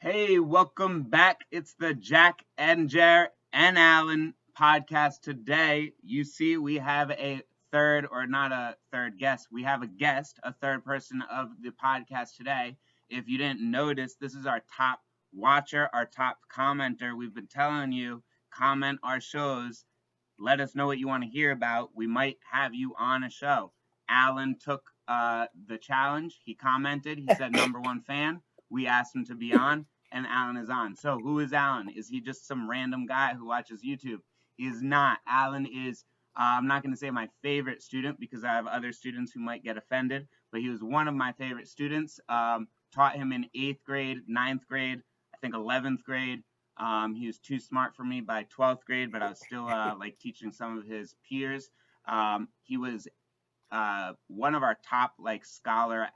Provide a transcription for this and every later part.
Hey, welcome back. It's the Jack and Jer and Alan podcast. Today, you see, we have a third, or not a third guest. We have a guest, a third person of the podcast today. If you didn't notice, this is our top watcher, our top commenter. We've been telling you, comment our shows. Let us know what you want to hear about. We might have you on a show. Alan took the challenge. He commented. He said, number one fan. We asked him to be on, and Alan is on. So who is Alan? Is he just some random guy who watches YouTube? He is not. Alan is, I'm not going to say my favorite student because I have other students who might get offended, but he was one of my favorite students. Taught him in 8th grade, 9th grade, I think 11th grade. He was too smart for me by 12th grade, but I was still like teaching some of his peers. He was one of our top like scholars,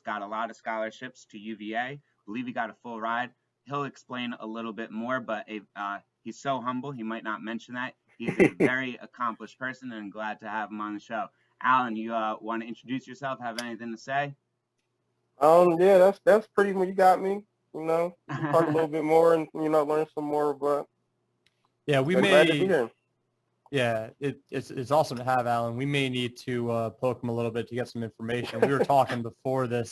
got a lot of scholarships to UVA. I believe he got a full ride. He'll explain a little bit more, but he's so humble, he might not mention that. He's a very accomplished person, and I'm glad to have him on the show. Alan, you want to introduce yourself? Have anything to say? Yeah, that's pretty much you got me. Talk a little bit more and learn some more. But yeah, glad to be here. Yeah, it's awesome to have Alan. We may need to poke him a little bit to get some information. We were talking before we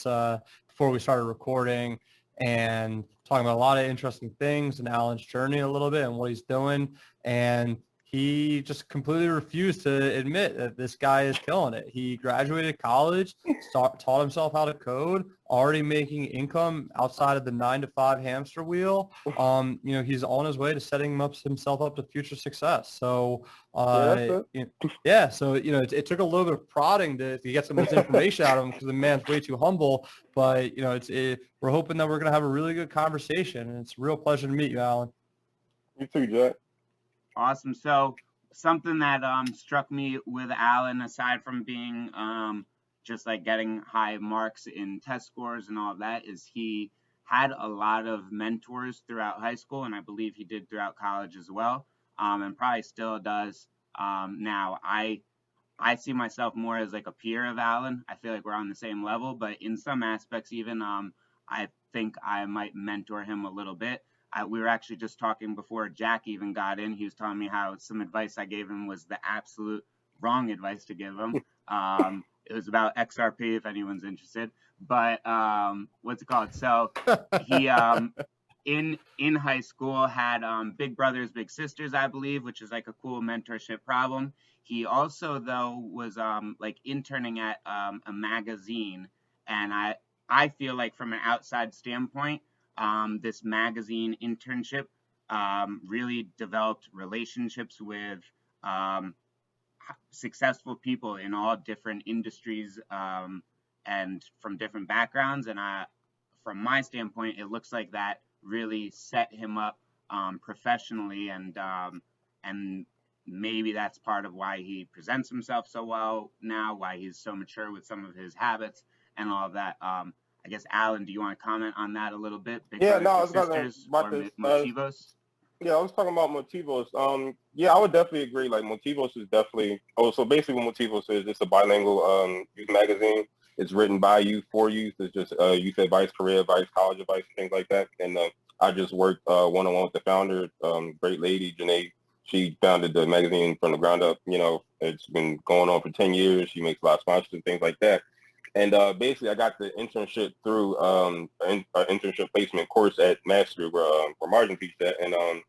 started recording, and talking about a lot of interesting things and Alan's journey a little bit and what he's doing. And he just completely refused to admit that this guy is killing it. He graduated college, taught himself how to code, already making income outside of the 9-to-5 hamster wheel. He's on his way to setting himself up to future success. So, it took a little bit of prodding to get some of this information out of him because the man's way too humble. But, we're hoping that we're going to have a really good conversation. And it's a real pleasure to meet you, Alan. You too, Jack. Awesome. So something that struck me with Alan, aside from being just like getting high marks in test scores and all of that, is he had a lot of mentors throughout high school, and I believe he did throughout college as well, and probably still does now. I see myself more as like a peer of Alan. I feel like we're on the same level, but in some aspects even I think I might mentor him a little bit. We were actually just talking before Jack even got in. He was telling me how some advice I gave him was the absolute wrong advice to give him. It was about XRP, if anyone's interested. But what's it called? So he in high school had Big Brothers Big Sisters, I believe, which is like a cool mentorship problem. He also though was like interning at a magazine, and I feel like from an outside standpoint, this magazine internship really developed relationships with successful people in all different industries and from different backgrounds. And from my standpoint, it looks like that really set him up professionally, and maybe that's part of why he presents himself so well now, why he's so mature with some of his habits and all of that. I guess, Alan, do you want to comment on that a little bit? I was about this. Motivos? Yeah, I was talking about Motivos. I would definitely agree. Like, Motivos is definitely. So basically, what Motivos is, it's a bilingual youth magazine. It's written by youth for youth. It's just youth advice, career advice, college advice, things like that. And I just worked one-on-one with the founder, great lady, Janae. She founded the magazine from the ground up. It's been going on for 10 years. She makes a lot of sponsors and things like that. And basically, I got the internship through an internship placement course at Mastery, where Margin teaches that. And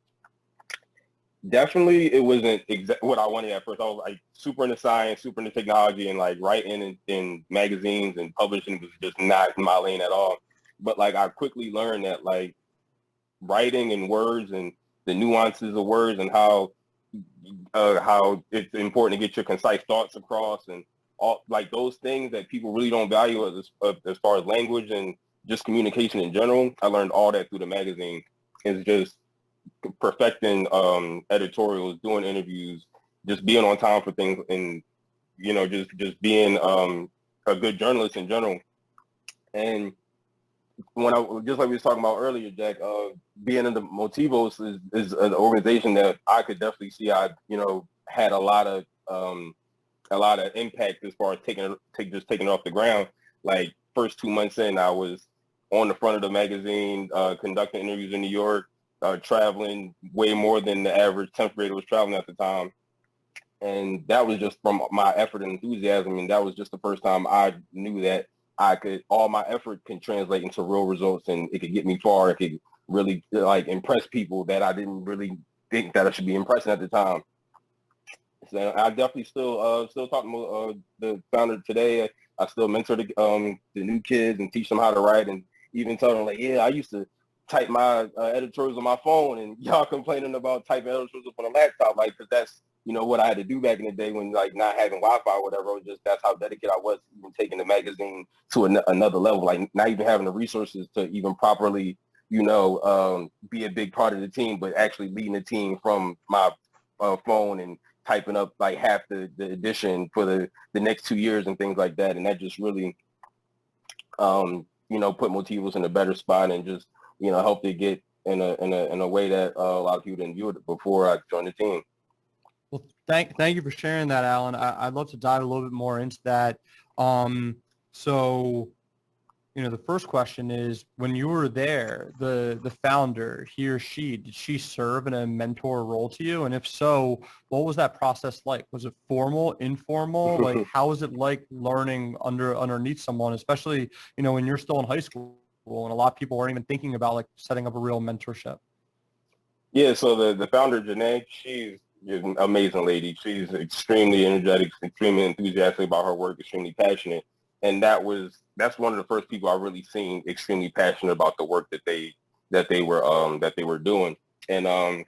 definitely, it wasn't what I wanted at first. I was like super into science, super into technology, and like writing in magazines and publishing was just not my lane at all. But like I quickly learned that like writing and words and the nuances of words and how it's important to get your concise thoughts across, and all like those things that people really don't value as far as language and just communication in general. I learned all that through the magazine. It's just perfecting editorials, doing interviews, just being on time for things, and just being a good journalist in general. And when just like we was talking about earlier, Jack, being in the Motivos is an organization that I could definitely see I had a lot of impact as far as taking it off the ground. Like first 2 months in, I was on the front of the magazine, conducting interviews in New York, traveling way more than the average 10th grader was traveling at the time. And that was just from my effort and enthusiasm. And that was just the first time I knew that all my effort can translate into real results, and it could get me far. It could really like impress people that I didn't really think that I should be impressing at the time. So I definitely still talk to the founder today. I still mentor the new kids and teach them how to write, and even tell them like, yeah, I used to type my editorials on my phone, and y'all complaining about typing editorials up on a laptop, like, because that's, you know, what I had to do back in the day when, like, not having Wi-Fi or whatever. It was just, that's how dedicated I was to even taking the magazine to another level, like not even having the resources to even properly, you know, be a big part of the team, but actually leading the team from my phone and typing up like half the edition for the next 2 years and things like that. And that just really, you know, put Motivos in a better spot and just, you know, helped it get in a way that a lot of people didn't view it before I joined the team. Well, thank you for sharing that, Alan. I'd love to dive a little bit more into that. So, you know, the first question is, when you were there, the founder, he or she, did she serve in a mentor role to you? And if so, what was that process like? Was it formal, informal? Like, how was it like learning underneath someone, especially, you know, when you're still in high school and a lot of people weren't even thinking about like setting up a real mentorship? Yeah, so the founder, Janae, she's an amazing lady. She's extremely energetic, extremely enthusiastic about her work, extremely passionate. And that's one of the first people I really seen extremely passionate about the work that they were doing. And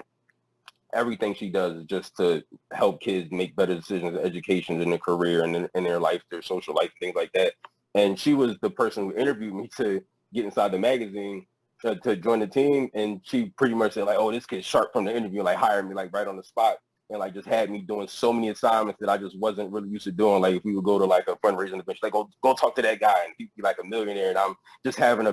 everything she does is just to help kids make better decisions in education, in their career, and in their life, their social life, things like that. And she was the person who interviewed me to get inside the magazine to join the team. And she pretty much said like, oh, this kid's sharp from the interview, like hired me like right on the spot. And like just had me doing so many assignments that I just wasn't really used to doing. Like if we would go to like a fundraising event, she's like, go talk to that guy, and he'd be like a millionaire, and I'm just having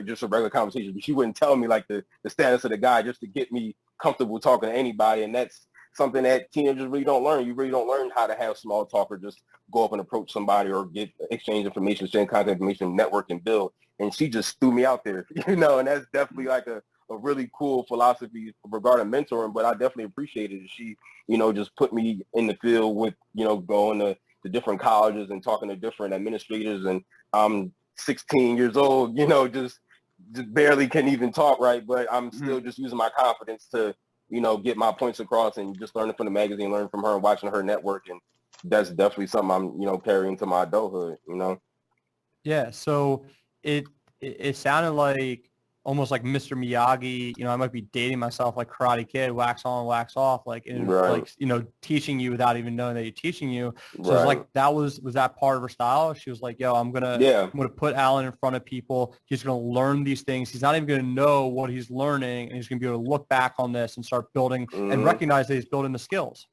just a regular conversation. But she wouldn't tell me like the status of the guy just to get me comfortable talking to anybody. And that's something that teenagers really don't learn. You really don't learn how to have small talk or just go up and approach somebody or exchange information, exchange contact information, network, and build. And she just threw me out there, you know, and that's definitely like a really cool philosophy regarding mentoring, but I definitely appreciated it. She, you know, just put me in the field with, you know, going to different colleges and talking to different administrators. And I'm 16 years old, you know, just barely can even talk right, but I'm still just using my confidence to, you know, get my points across and just learning from the magazine, learning from her and watching her network. And that's definitely something I'm, you know, carrying to my adulthood, you know? Yeah. So it sounded like almost like Mr. Miyagi, you know, I might be dating myself, like Karate Kid, wax on, wax off, like, like, you know, teaching you without even knowing that you're teaching you. So it's like, was that part of her style? She was like, yo, I'm going to put Alan in front of people. He's going to learn these things. He's not even going to know what he's learning. And he's going to be able to look back on this and start building and recognize that he's building the skills.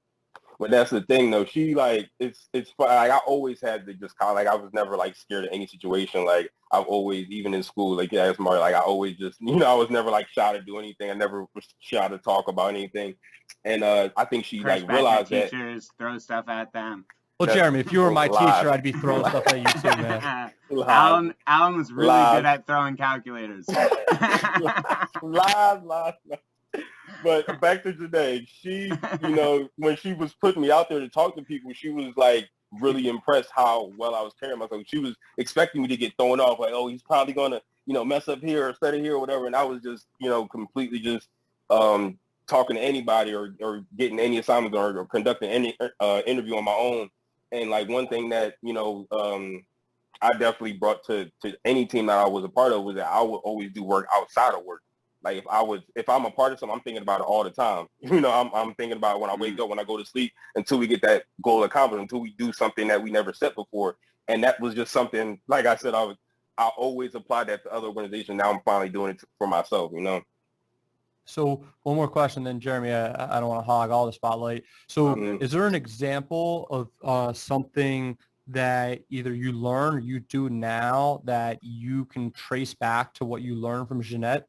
But that's the thing, though. She like it's like I always had to just kind of like I was never like scared of any situation. Like I've always, even in school, like yeah, it's more like I always just, you know, I was never like shy to do anything. I never was shy to talk about anything. And I think she like realized that teachers throw stuff at them. Well, Jeremy, if you were my teacher, I'd be throwing stuff at you too, man. Alan was really good at throwing calculators. Live. But back to Janae, she, you know, when she was putting me out there to talk to people, she was like really impressed how well I was carrying myself. She was expecting me to get thrown off, like, oh, he's probably going to, you know, mess up here or study here or whatever. And I was just, you know, completely just talking to anybody or getting any assignments or conducting any interview on my own. And like one thing that, you know, I definitely brought to any team that I was a part of was that I would always do work outside of work. Like if I'm a part of something, I'm thinking about it all the time. You know, I'm thinking about it when I wake up, when I go to sleep, until we get that goal accomplished, until we do something that we never set before. And that was just something, like I said, I always applied that to other organizations. Now I'm finally doing it for myself, you know? So one more question then, Jeremy, I don't want to hog all the spotlight. So is there an example of something that either you learn or you do now that you can trace back to what you learned from Jeanette?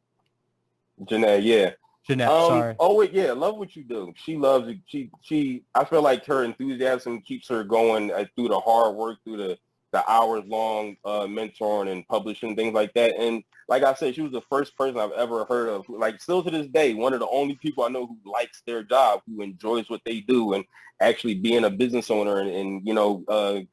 Jeanette, yeah. Jeanette, sorry. Oh, wait, yeah, love what you do. She loves it. She I feel like her enthusiasm keeps her going through the hard work, through the hours-long mentoring and publishing, things like that. And like I said, she was the first person I've ever heard of. Like still to this day, one of the only people I know who likes their job, who enjoys what they do, and actually being a business owner and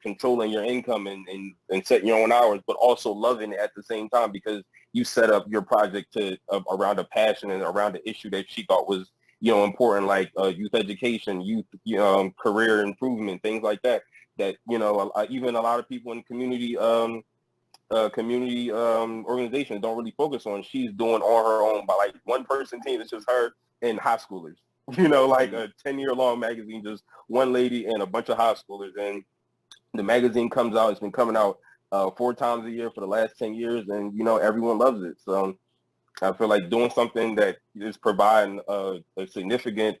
controlling your income and setting your own hours, but also loving it at the same time because you set up your project to around a passion and around the issue that she thought was important, like youth education, youth career improvement, things like that. That even a lot of people in community organizations don't really focus on. She's doing on her own by like one person team. It's just her and high schoolers. Like a 10-year long magazine, just one lady and a bunch of high schoolers. And the magazine comes out. It's been coming out 4 times a year for the last 10 years, and everyone loves it. So I feel like doing something that is providing a significant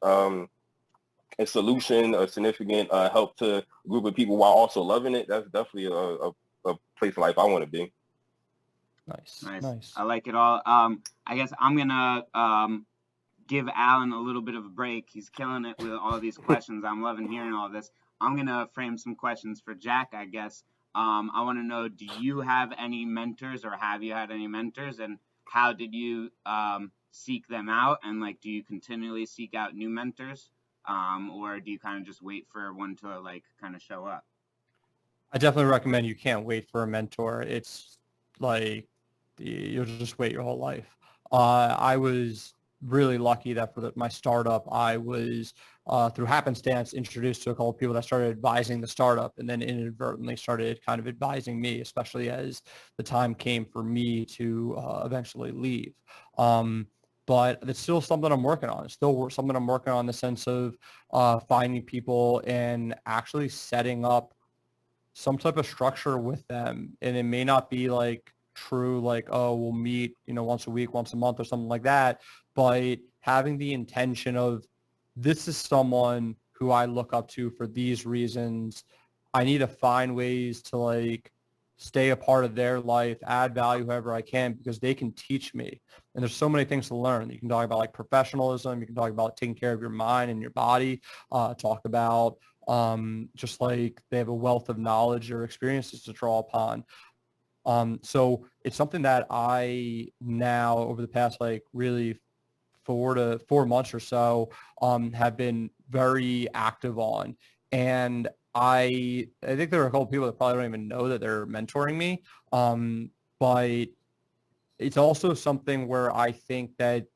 a solution, a significant help to a group of people while also loving it. That's definitely a place of life I want to be. Nice. I like it all. I guess I'm gonna give Alan a little bit of a break. He's killing it with all these questions. I'm loving hearing all this. I'm gonna frame some questions for Jack, I guess. I want to know, do you have any mentors, or have you had any mentors, and how did you seek them out? And like, do you continually seek out new mentors, or do you kind of just wait for one to like kind of show up? I definitely recommend you can't wait for a mentor. It's like you'll just wait your whole life. I was really lucky that for my startup, I was through happenstance introduced to a couple of people that started advising the startup, and then inadvertently started kind of advising me, especially as the time came for me to eventually leave. But it's still something I'm working on. It's still something I'm working on in the sense of finding people and actually setting up some type of structure with them. And it may not be like true, like, oh, we'll meet, once a week, once a month or something like that. But having the intention of, this is someone who I look up to for these reasons. I need to find ways to like stay a part of their life, add value however I can, because they can teach me. And there's so many things to learn. You can talk about like professionalism. You can talk about taking care of your mind and your body. Talk about just like they have a wealth of knowledge or experiences to draw upon. So it's something that I now over the past like really 4 months or so have been very active on. And I think there are a couple of people that probably don't even know that they're mentoring me. But it's also something where I think that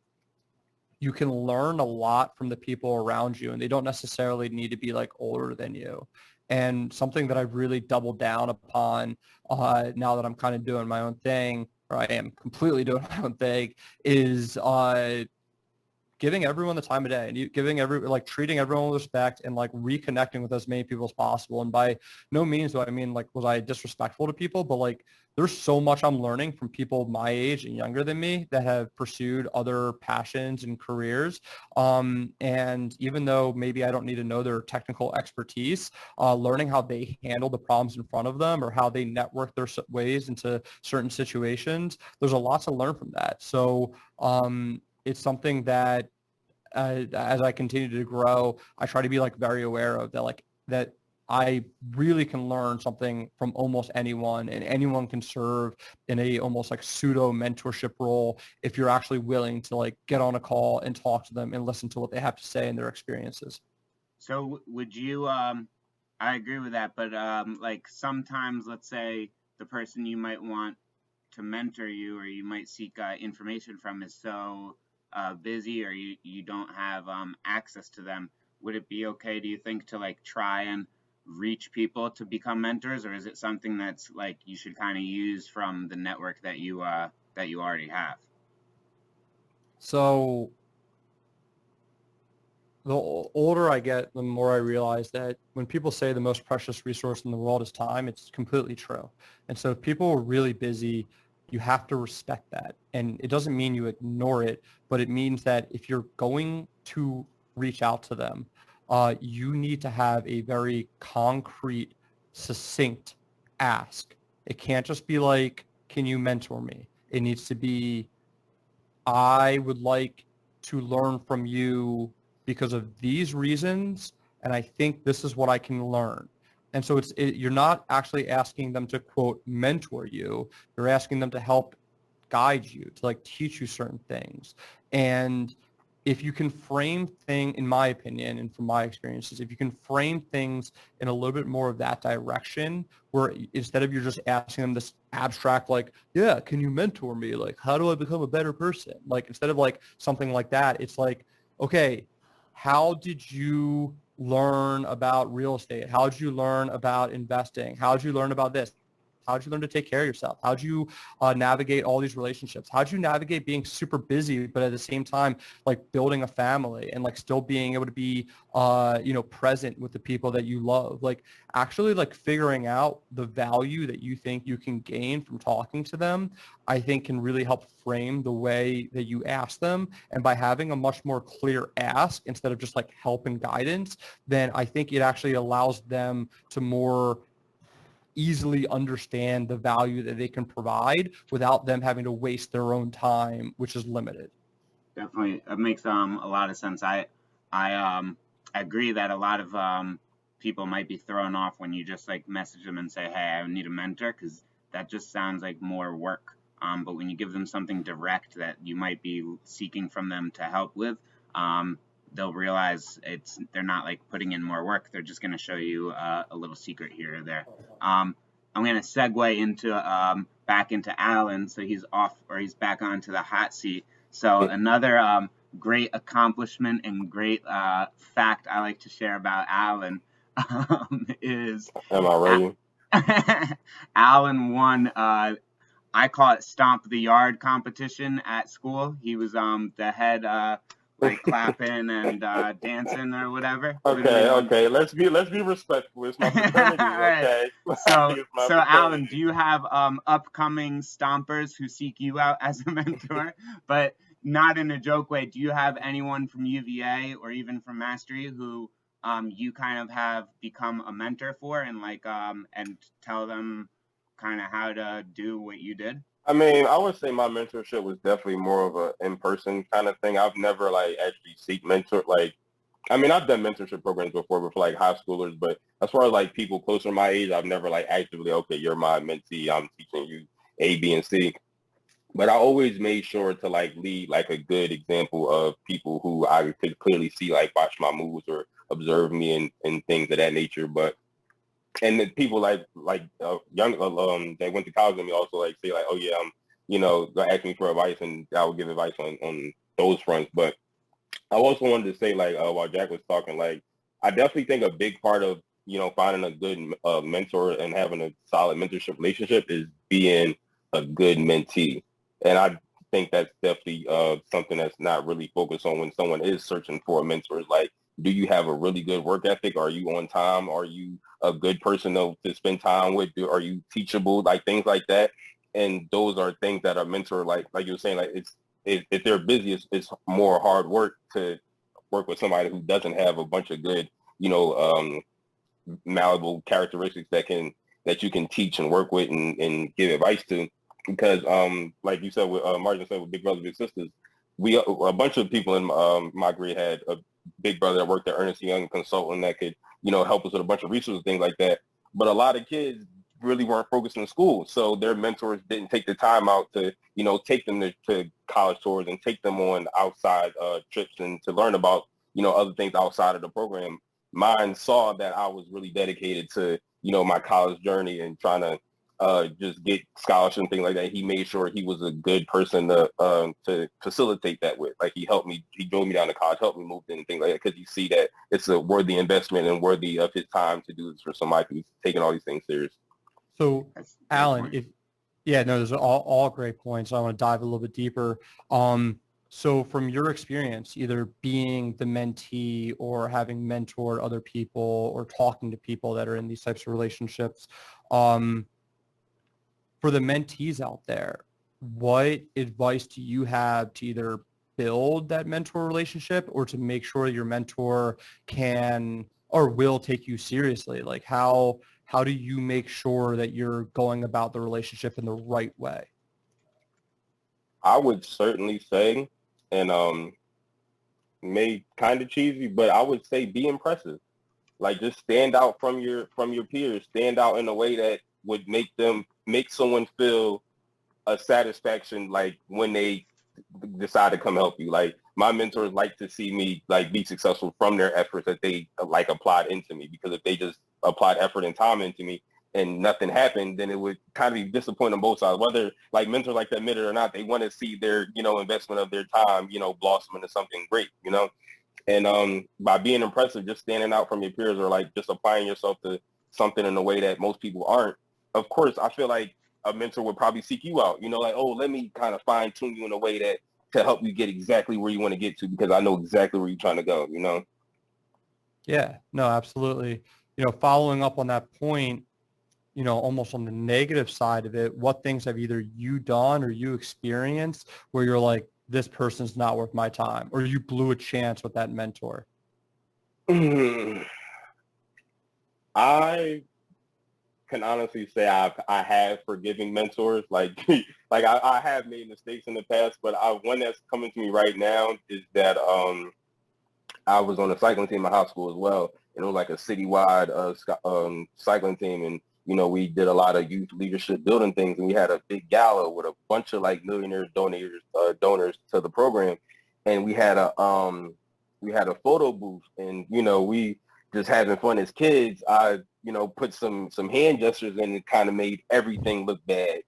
you can learn a lot from the people around you, and they don't necessarily need to be like older than you. And something that I've really doubled down upon now that I'm kind of doing my own thing, or I am completely doing my own thing, is giving everyone the time of day, and treating everyone with respect, and like reconnecting with as many people as possible. And by no means do I mean like, was I disrespectful to people, but like there's so much I'm learning from people my age and younger than me that have pursued other passions and careers. And even though maybe I don't need to know their technical expertise, learning how they handle the problems in front of them or how they network their ways into certain situations, there's a lot to learn from that. So it's something that as I continue to grow, I try to be like very aware of that, like that I really can learn something from almost anyone, and anyone can serve in a almost like pseudo mentorship role if you're actually willing to like get on a call and talk to them and listen to what they have to say and their experiences. So would you, I agree with that, but like sometimes, let's say the person you might want to mentor you, or you might seek information from, is so busy, or you don't have access to them. Would it be okay, do you think, to like try and reach people to become mentors, or is it something that's like you should kind of use from the network that you already have? So the older I get, the more I realize that when people say the most precious resource in the world is time, it's completely true. And so if people are really busy, you have to respect that. And it doesn't mean you ignore it, but it means that if you're going to reach out to them, you need to have a very concrete, succinct ask. It can't just be like, can you mentor me? It needs to be, I would like to learn from you because of these reasons, and I think this is what I can learn. And so you're not actually asking them to, quote, mentor you. You're asking them to help guide you, to like teach you certain things. And if you can frame in my opinion, and from my experiences, if you can frame things in a little bit more of that direction, where instead of you're just asking them this abstract, like, yeah, can you mentor me? Like, how do I become a better person? Like, instead of like something like that, it's like, okay, how did you learn about real estate? How did you learn about investing? How did you learn about this? How did you learn to take care of yourself? How did you navigate all these relationships? How did you navigate being super busy, but at the same time, like building a family and like still being able to be, present with the people that you love? Like actually like figuring out the value that you think you can gain from talking to them, I think can really help frame the way that you ask them. And by having a much more clear ask instead of just like help and guidance, then I think it actually allows them to more easily understand the value that they can provide without them having to waste their own time, which is limited. Definitely, it makes a lot of sense. I agree that a lot of people might be thrown off when you just like message them and say, "Hey, I need a mentor," because that just sounds like more work. But when you give them something direct that you might be seeking from them to help with, they'll realize they're not like putting in more work. They're just going to show you a little secret here or there. I'm going to segue into back into Alan, so he's back onto the hot seat. So another great accomplishment and great fact I like to share about Alan is Am I ready? Alan won. I call it Stomp the Yard competition at school. He was the head like clapping and dancing or whatever. Okay. Let's be respectful. It's my fraternity, okay? So Alan, do you have upcoming stompers who seek you out as a mentor? But not in a joke way. Do you have anyone from UVA or even from Mastery who you kind of have become a mentor for and like and tell them kind of how to do what you did? I mean, I would say my mentorship was definitely more of a in-person kind of thing. I've never like actually seek mentor. Like, I mean, I've done mentorship programs before for like high schoolers, but as far as like people closer to my age, I've never like actively, okay, you're my mentee, I'm teaching you A, B, and C. But I always made sure to like lead like a good example of people who I could clearly see like watch my moves or observe me and things of that nature. But and then people like young they went to college with me also like say like, oh yeah, they ask me for advice and I would give advice on those fronts. But I also wanted to say like while Jack was talking, like I definitely think a big part of finding a good mentor and having a solid mentorship relationship is being a good mentee. And I think that's definitely something that's not really focused on when someone is searching for a mentor. Is like, do you have a really good work ethic? Are you on time? Are you a good person to spend time with? Are you teachable? Like things like that. And those are things that a mentor, like you were saying, like if they're busy, it's more hard work to work with somebody who doesn't have a bunch of good, malleable characteristics that you can teach and work with and give advice to. Because like you said, with Martin said with Big Brothers Big Sisters, we a bunch of people in my grade had a big brother that worked at Ernest Young consultant that could help us with a bunch of resources, things like that. But a lot of kids really weren't focused in school, so their mentors didn't take the time out to take them to college tours and take them on outside trips and to learn about other things outside of the program. Mine saw that I was really dedicated to my college journey and trying to just get scholarships and things like that. He made sure he was a good person to facilitate that with. Like he helped me, he drove me down to college, helped me move in and things like that, because you see that it's a worthy investment and worthy of his time to do this for somebody who's taking all these things serious. So Alan, those are all great points. I want to dive a little bit deeper. So from your experience, either being the mentee or having mentored other people or talking to people that are in these types of relationships, for the mentees out there, what advice do you have to either build that mentor relationship or to make sure your mentor can or will take you seriously? Like how do you make sure that you're going about the relationship in the right way? I would certainly say, and may kind of cheesy, but I would say be impressive. Like just stand out from your peers, stand out in a way that would make someone feel a satisfaction like when they decide to come help you. Like my mentors like to see me like be successful from their efforts that they like applied into me, because if they just applied effort and time into me and nothing happened, then it would kind of be disappointing on both sides. Whether like mentors like to admit it or not, they want to see their, investment of their time, blossom into something great, And by being impressive, just standing out from your peers or like just applying yourself to something in a way that most people aren't, of course, I feel like a mentor would probably seek you out, like, oh, let me kind of fine tune you in a way that to help you get exactly where you want to get to, because I know exactly where you're trying to go, Yeah, no, absolutely. Following up on that point, almost on the negative side of it, what things have either you done or you experienced where you're like, this person's not worth my time, or you blew a chance with that mentor? I can honestly say I have forgiving mentors. Like like I have made mistakes in the past, but one that's coming to me right now is that I was on a cycling team at high school as well, and it was like a citywide cycling team, and we did a lot of youth leadership building things, and we had a big gala with a bunch of like millionaires donors to the program, and we had a photo booth, and we just having fun as kids. I put some hand gestures in, and it kind of made everything look bad,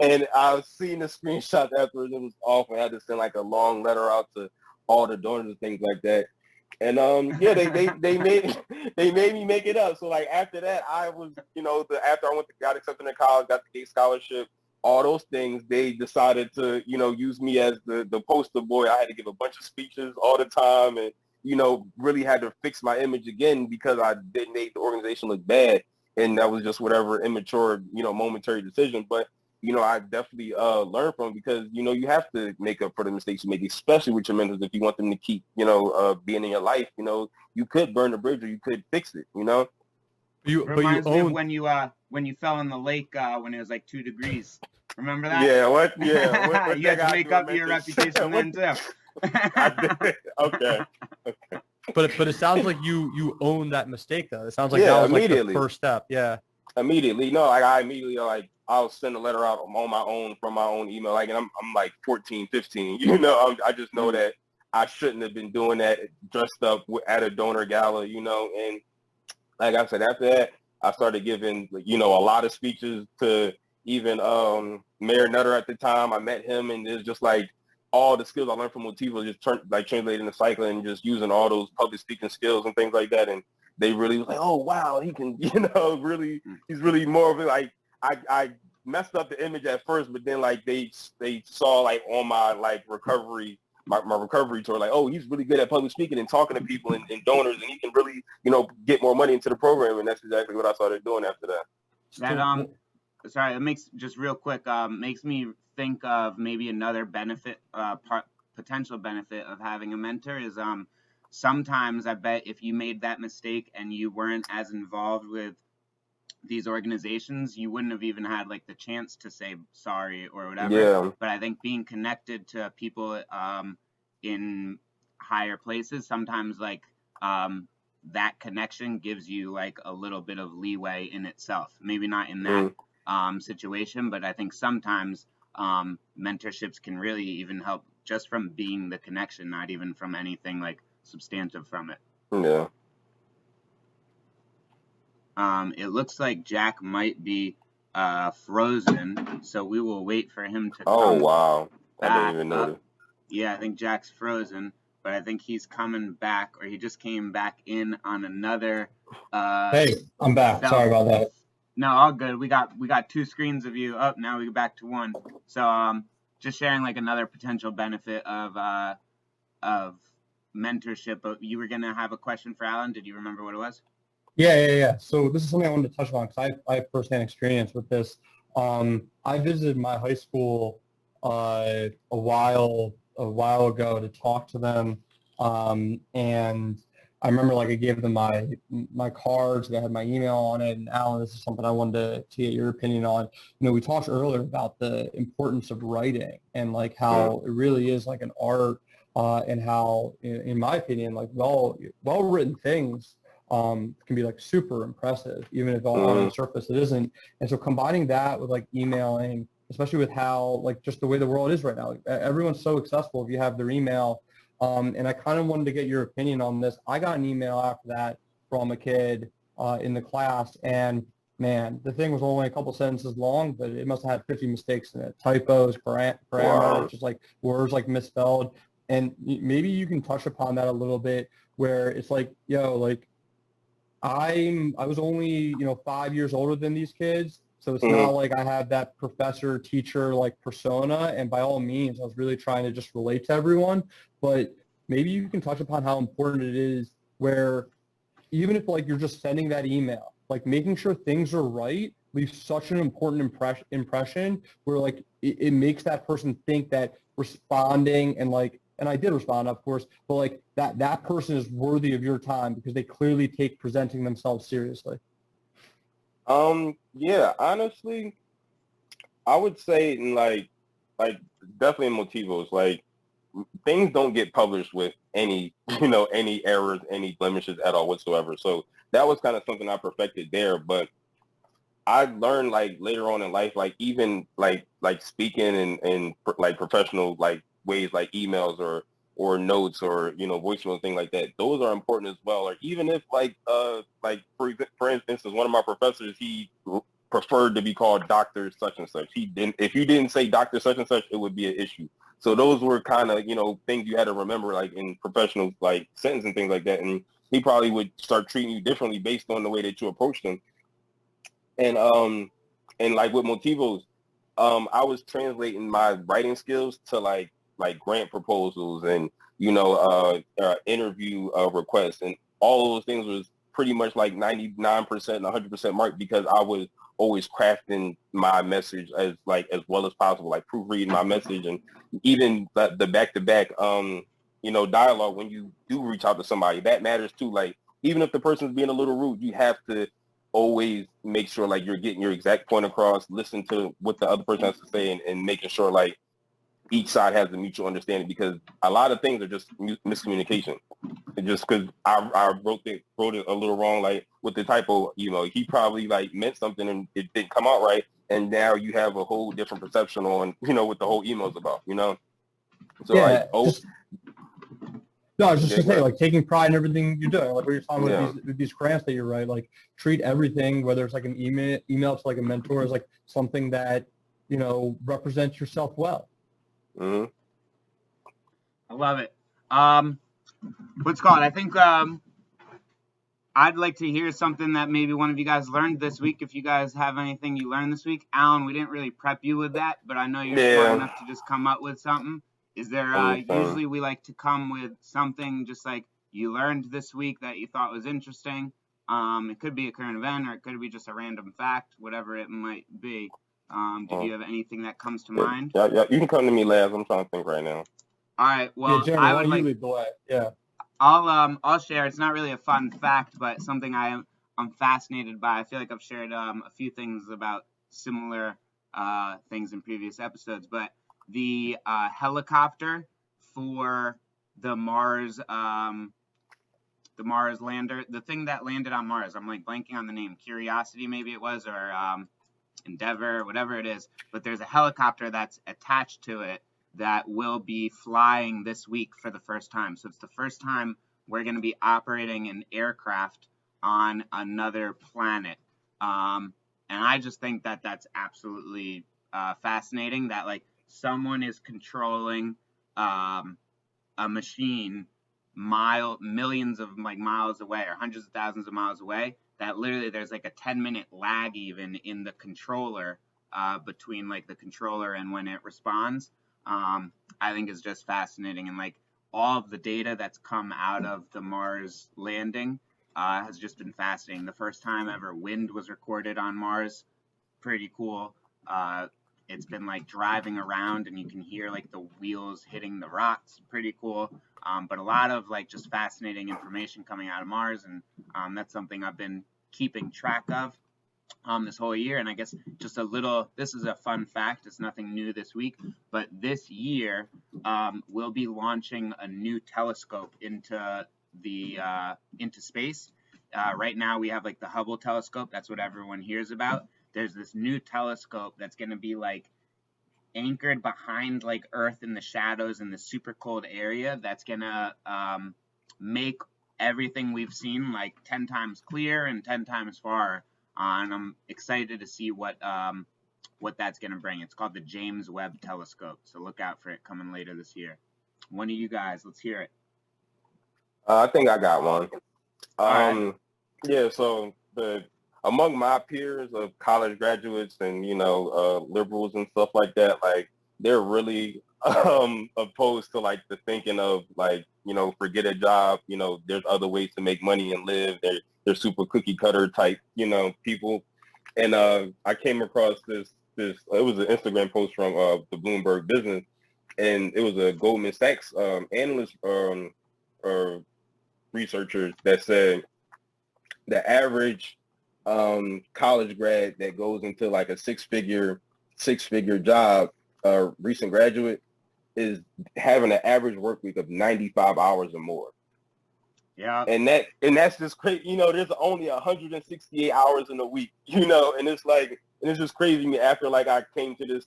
and I was seeing the screenshots afterwards. It was awful. I had to send like a long letter out to all the donors and things like that. And yeah, they made me make it up. So like after that, I was, after I got accepted in college, got the Gate scholarship, all those things, they decided to, use me as the poster boy. I had to give a bunch of speeches all the time, and really had to fix my image again because I did make the organization look bad. And that was just whatever immature, momentary decision. But I definitely learned from, because you have to make up for the mistakes you make, especially with your mentors. If you want them to keep being in your life, you could burn the bridge or you could fix it. Reminds me of when you fell in the lake when it was like 2 degrees. Remember that? Yeah. What? Yeah. What You had to make up your reputation then too. I did. Okay. But it sounds like you owned that mistake though. It sounds like that was like the first step. Yeah. Immediately. No, like I immediately I'll send a letter out on my own from my own email. Like, and I'm like 14, 15, I just know that I shouldn't have been doing that dressed up at a donor gala, and like I said, after that, I started giving, a lot of speeches to even Mayor Nutter at the time. I met him, and it's just like all the skills I learned from Motiva just translated into cycling, and just using all those public speaking skills and things like that. And they really was like, oh, wow, he can, really, he's really more of it. Like, I messed up the image at first, but then like they saw like on my like recovery, my recovery tour, like, oh, he's really good at public speaking and talking to people and donors, and he can really, get more money into the program. And that's exactly what I started doing after that. Sorry, it makes, just real quick, makes me think of maybe another benefit, potential benefit of having a mentor is sometimes I bet if you made that mistake and you weren't as involved with these organizations, you wouldn't have even had like the chance to say sorry or whatever. Yeah. But I think being connected to people in higher places, sometimes like that connection gives you like a little bit of leeway in itself. Maybe not in that situation, but I think sometimes mentorships can really even help just from being the connection, not even from anything like substantive from it. Yeah. It looks like Jack might be frozen, so we will wait for him to come. Oh, wow. Back I didn't even know that. Yeah, I think Jack's frozen, but I think he's coming back, or he just came back in on another. Hey, I'm back. Sorry about that. No, all good. We got 2 screens of you up. Now we go back to 1. So just sharing like another potential benefit of mentorship. You were gonna have a question for Alan. Did you remember what it was? Yeah. So this is something I wanted to touch on because I have firsthand experience with this. I visited my high school a while ago to talk to them, and I remember like I gave them my cards that had my email on it. And Alan, this is something I wanted to get your opinion on. We talked earlier about the importance of writing and like how it really is like an art, and how, in my opinion, like well written things can be like super impressive, even if on the surface it isn't. And so combining that with like emailing especially with how like just the way the world is right now. Everyone's so accessible if you have their email. And I kind of wanted to get your opinion on this. I got an email after that from a kid in the class, and man, the thing was only a couple sentences long, but it must have had 50 mistakes in it, typos, grammar, Wow. just like words like misspelled. And maybe you can touch upon that a little bit, where it's like, yo, like I was only, 5 years older than these kids. So it's not Mhm. like I have that professor teacher like persona. And by all means, I was really trying to just relate to everyone. But maybe you can touch upon how important it is where even if like you're just sending that email, like making sure things are right leaves such an important impression where like it makes that person think that responding and like, and I did respond, of course, but like that person is worthy of your time because they clearly take presenting themselves seriously. Yeah, honestly, I would say in like definitely in Motivos, like things don't get published with any, any errors, any blemishes at all whatsoever. So that was kind of something I perfected there. But I learned like later on in life, like even like speaking in like professional like ways, like emails or notes or voicemail thing like that. Those are important as well. Or even if like for instance, one of my professors, he preferred to be called Doctor such and such. He didn't. If you didn't say Doctor such and such, it would be an issue. So those were kind of things you had to remember like in professional like sentence and things like that. And he probably would start treating you differently based on the way that you approached him. And like with Motivos, I was translating my writing skills to like grant proposals and interview requests, and all those things was pretty much like 99% and 100% marked because I was always crafting my message as well as possible, like proofreading my message, and even the back-to-back dialogue when you do reach out to somebody, that matters too. Like even if the person's being a little rude, you have to always make sure like you're getting your exact point across, listen to what the other person has to say, and making sure like each side has a mutual understanding, because a lot of things are just miscommunication. And just because I wrote it a little wrong, like with the typo, he probably like meant something and it didn't come out right, and now you have a whole different perception on what the whole email's about. So like, Yeah, just no, I was just yeah, gonna say, go like taking pride in everything you're doing. Like what you're talking about ahead. with these grants that you write, like treat everything, whether it's like an email to like a mentor, is like something that represents yourself well. Yeah. Mm-hmm. I love it. What's called? I think I'd like to hear something that maybe one of you guys learned this week. If you guys have anything you learned this week, Alan, we didn't really prep you with that, but I know you're smart Yeah, enough to just come up with something. Is there? I'm just saying. Usually we like to come with something just like you learned this week that you thought was interesting. It could be a current event or it could be just a random fact, whatever it might be. Did you have anything that comes to Yeah, mind? yeah, yeah, you can come to me last. I'm trying to think right now. All right. Yeah, Well, Jeremy, I why would don't you like lead the way? Yeah. I'll share. It's not really a fun fact, but something I'm fascinated by. I feel like I've shared a few things about similar things in previous episodes, but the helicopter for the Mars lander, the thing that landed on Mars. I'm like blanking on the name. Curiosity, maybe it was, or Endeavor, whatever it is. But there's a helicopter that's attached to it that will be flying this week for the first time. So it's the first time we're going to be operating an aircraft on another planet. And I just think that that's absolutely fascinating that like someone is controlling a machine millions of like miles away or hundreds of thousands of miles away, that literally there's like a 10-minute lag even in the controller between like the controller and when it responds. I think is just fascinating, and like all of the data that's come out of the Mars landing has just been fascinating. The first time ever wind was recorded on Mars, pretty cool. It's been like driving around and you can hear like the wheels hitting the rocks, pretty cool. But a lot of like just fascinating information coming out of Mars, and that's something I've been keeping track of this whole year. And I guess just this is a fun fact. It's nothing new this week, but this year we'll be launching a new telescope into space. Right now we have like the Hubble telescope. That's what everyone hears about. There's this new telescope that's going to be like anchored behind like Earth in the shadows in the super cold area that's gonna make everything we've seen like 10 times clear and 10 times far. And I'm excited to see what that's gonna bring. It's called the James Webb Telescope, so look out for it coming later this year. One of you guys, let's hear it. I think I got one. All right. Yeah, so among my peers of college graduates and, liberals and stuff like that, like they're really opposed to like the thinking of like, forget a job, there's other ways to make money and live. They're super cookie cutter type, people. And I came across this, it was an Instagram post from the Bloomberg Business, and it was a Goldman Sachs analyst or researchers that said the average college grad that goes into like a six-figure job, recent graduate, is having an average work week of 95 hours or more. Yeah. And that's just crazy. There's only 168 hours in a week, and it's just crazy to me after like I came to this,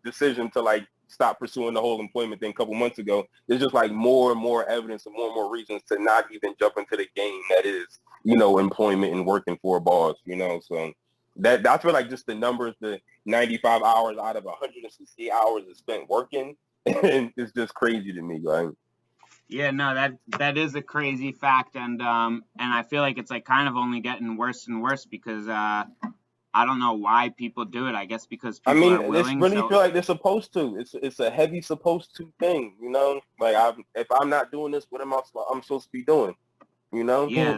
decision to like stop pursuing the whole employment thing a couple months ago. There's just like more and more evidence and more reasons to not even jump into the game that is, employment and working for a boss, so that I feel like just the numbers, the 95 hours out of 168 hours is spent working, and it's just crazy to me, right? Yeah, no, that is a crazy fact, and I feel like it's like kind of only getting worse and worse because I don't know why people do it. I guess because people are willing. It's really feel like they're supposed to. It's a heavy supposed to thing, Like if I'm not doing this, what am I'm supposed to be doing? Yeah.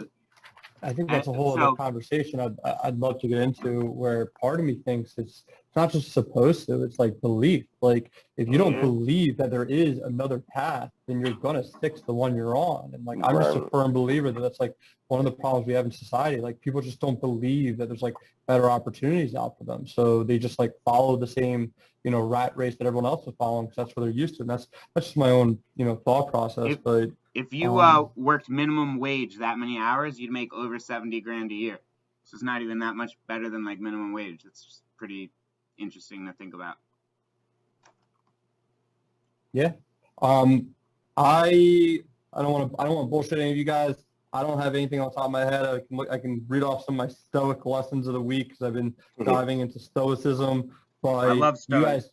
I think that's a whole other conversation I'd love to get into, where part of me thinks it's not just supposed to, it's like belief. Like if you don't believe that there is another path, then you're going to stick to the one you're on. And like, I'm just a firm believer that that's like one of the problems we have in society. Like people just don't believe that there's like better opportunities out for them. So they just like follow the same, rat race that everyone else is following because that's what they're used to. And that's just my own, thought process. But if you worked minimum wage that many hours, you'd make over 70 grand a year. So it's not even that much better than like minimum wage. It's just pretty interesting to think about. Yeah. I don't want to bullshit any of you guys. I don't have anything on top of my head. I can read off some of my Stoic lessons of the week because I've been diving into Stoicism. But I love Stoic. You guys,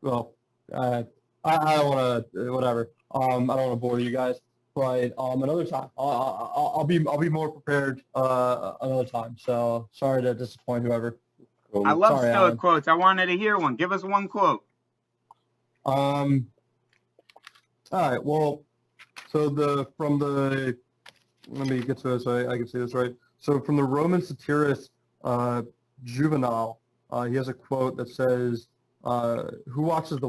well, I don't want to whatever. I don't want to bore you guys, but another time I'll be more prepared another time. So sorry to disappoint whoever. I love Stoic quotes. I wanted to hear one. Give us one quote. All right. Well, so let me get to this so I can see this right. So from the Roman satirist Juvenal, he has a quote that says, "Who watches the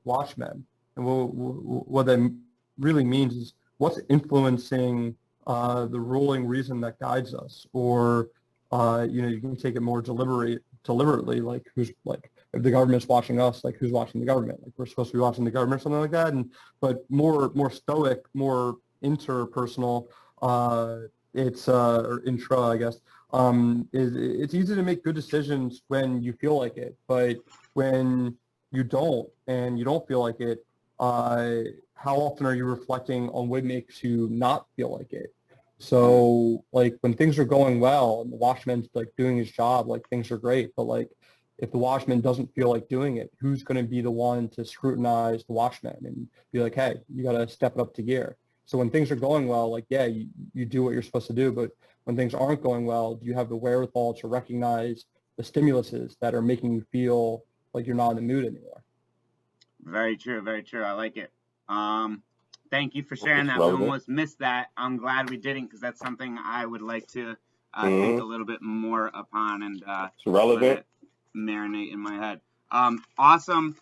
watchmen?" And what that really means is what's influencing the ruling reason that guides us, or you can take it more deliberately, like who's like if the government's watching us, like who's watching the government? Like we're supposed to be watching the government, something like that. But more stoic, more interpersonal. It's or intra, I guess. It's easy to make good decisions when you feel like it, but when you don't and you don't feel like it, how often are you reflecting on what makes you not feel like it? So like when things are going well and the watchman's like doing his job, like things are great. But like if the watchman doesn't feel like doing it, who's going to be the one to scrutinize the watchman and be like, hey, you got to step it up to gear. So when things are going well, like, yeah, you do what you're supposed to do. But when things aren't going well, do you have the wherewithal to recognize the stimuluses that are making you feel like you're not in the mood anymore? Very true. Very true. I like it. Thank you for sharing that. We almost missed that. I'm glad we didn't because that's something I would like to think a little bit more upon and it's relevant. Marinate in my head. Awesome.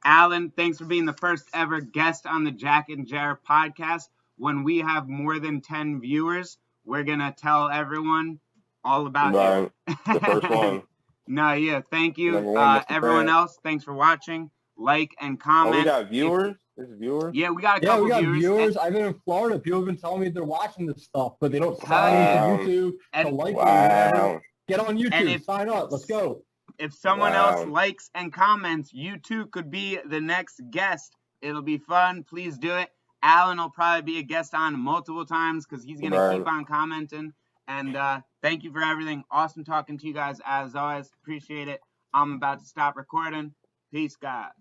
Alan, thanks for being the first ever guest on the Jack and Jared podcast. When we have more than 10 viewers, we're going to tell everyone all about you. The first one. No, yeah, thank you. Everyone else, thanks for watching. Like and comment. Oh, we got viewers? There's viewers? Yeah, we got a couple viewers. I've been in Florida. People have been telling me they're watching this stuff, but they don't sign into YouTube to like it. Get on YouTube. Sign up. Let's go. If someone else Wow. likes and comments, you too could be the next guest. It'll be fun. Please do it. Alan will probably be a guest on multiple times because he's going to Right. keep on commenting. And thank you for everything. Awesome talking to you guys as always. Appreciate it. I'm about to stop recording. Peace, guys.